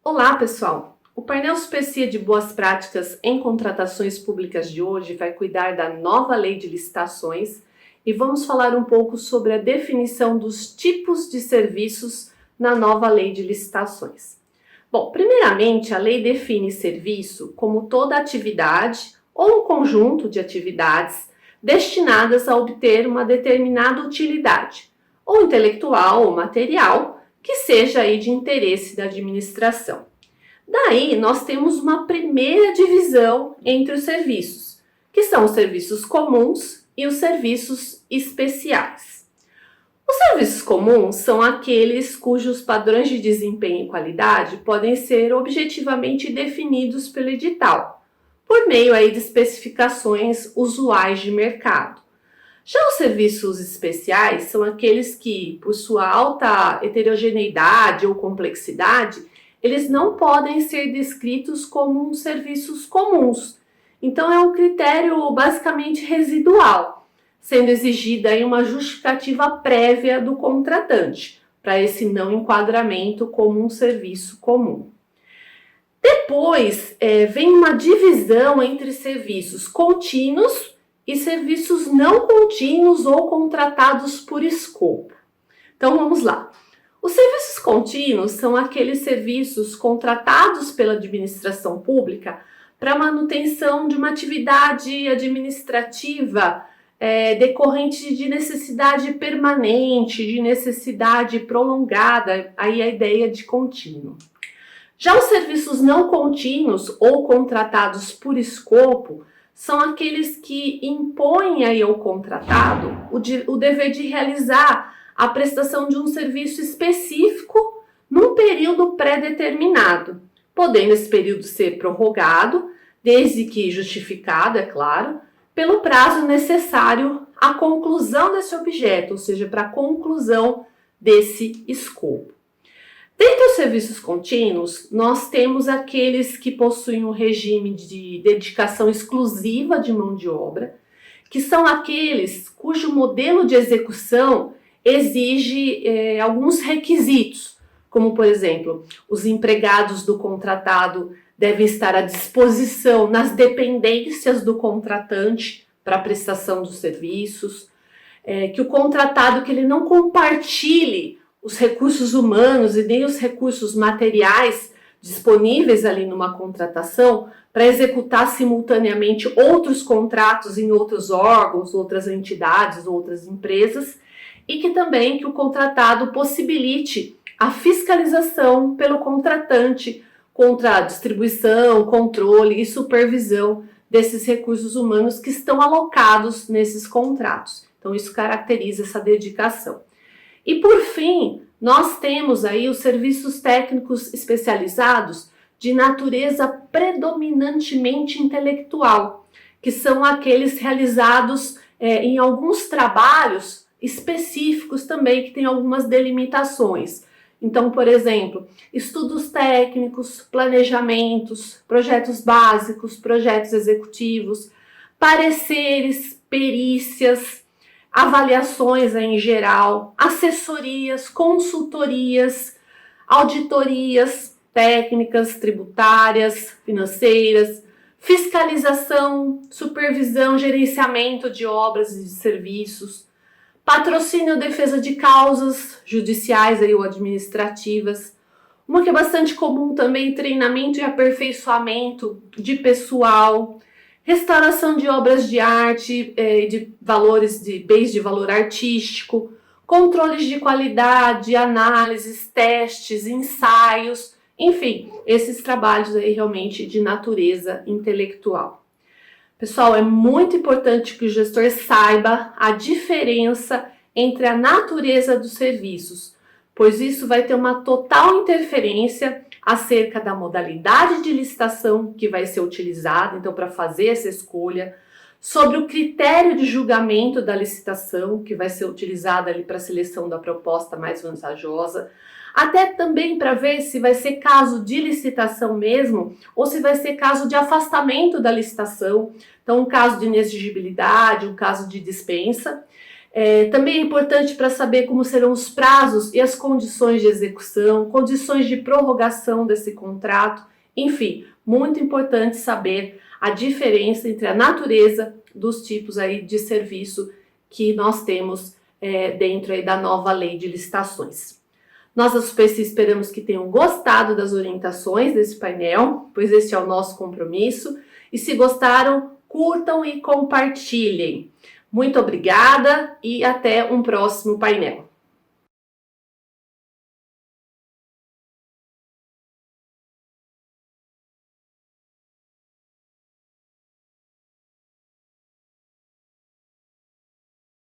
Olá, pessoal! O painel Supecia de Boas Práticas em Contratações Públicas de hoje vai cuidar da nova Lei de Licitações e vamos falar um pouco sobre a definição dos tipos de serviços na nova Lei de Licitações. Bom, primeiramente, a lei define serviço como toda atividade ou um conjunto de atividades destinadas a obter uma determinada utilidade, ou intelectual ou material, que seja aí de interesse da administração. Daí, nós temos uma primeira divisão entre os serviços, que são os serviços comuns e os serviços especiais. Os serviços comuns são aqueles cujos padrões de desempenho e qualidade podem ser objetivamente definidos pelo edital, por meio aí de especificações usuais de mercado. Já os serviços especiais são aqueles que, por sua alta heterogeneidade ou complexidade, eles não podem ser descritos como serviços comuns. Então é um critério basicamente residual, sendo exigida aí uma justificativa prévia do contratante para esse não enquadramento como um serviço comum. Depois vem uma divisão entre serviços contínuos e serviços não contínuos ou contratados por escopo. Então vamos lá. Os serviços contínuos são aqueles serviços contratados pela administração pública para manutenção de uma atividade administrativa decorrente de necessidade permanente, de necessidade prolongada, aí a ideia de contínuo. Já os serviços não contínuos ou contratados por escopo são aqueles que impõem aí ao contratado o dever de realizar a prestação de um serviço específico num período pré-determinado, podendo esse período ser prorrogado, desde que justificado, é claro, pelo prazo necessário à conclusão desse objeto, ou seja, para a conclusão desse escopo. Dentre os serviços contínuos, nós temos aqueles que possuem um regime de dedicação exclusiva de mão de obra, que são aqueles cujo modelo de execução exige alguns requisitos, como, por exemplo, os empregados do contratado devem estar à disposição nas dependências do contratante para a prestação dos serviços, que o contratado que ele não compartilhe os recursos humanos e nem os recursos materiais disponíveis ali numa contratação para executar simultaneamente outros contratos em outros órgãos, outras entidades, outras empresas, e que também que o contratado possibilite a fiscalização pelo contratante contra a distribuição, controle e supervisão desses recursos humanos que estão alocados nesses contratos. Então isso caracteriza essa dedicação. E por fim, nós temos aí os serviços técnicos especializados de natureza predominantemente intelectual, que são aqueles realizados em alguns trabalhos específicos também, que têm algumas delimitações. Então, por exemplo, estudos técnicos, planejamentos, projetos básicos, projetos executivos, pareceres, perícias, avaliações em geral, assessorias, consultorias, auditorias técnicas, tributárias, financeiras, fiscalização, supervisão, gerenciamento de obras e de serviços, patrocínio ou defesa de causas judiciais ou administrativas. Uma que é bastante comum também, treinamento e aperfeiçoamento de pessoal, restauração de obras de arte, de valores de bens de valor artístico, controles de qualidade, análises, testes, ensaios, enfim, esses trabalhos aí realmente de natureza intelectual. Pessoal, é muito importante que o gestor saiba a diferença entre a natureza dos serviços, pois isso vai ter uma total interferência acerca da modalidade de licitação que vai ser utilizada, então, para fazer essa escolha, sobre o critério de julgamento da licitação que vai ser utilizada ali para a seleção da proposta mais vantajosa, até também para ver se vai ser caso de licitação mesmo ou se vai ser caso de afastamento da licitação, então um caso de inexigibilidade, um caso de dispensa. Também é importante para saber como serão os prazos e as condições de execução, condições de prorrogação desse contrato, enfim, muito importante saber a diferença entre a natureza dos tipos aí de serviço que nós temos dentro aí da nova lei de licitações. Nós da Superci esperamos que tenham gostado das orientações desse painel, pois este é o nosso compromisso. E se gostaram, curtam e compartilhem. Muito obrigada e até um próximo painel.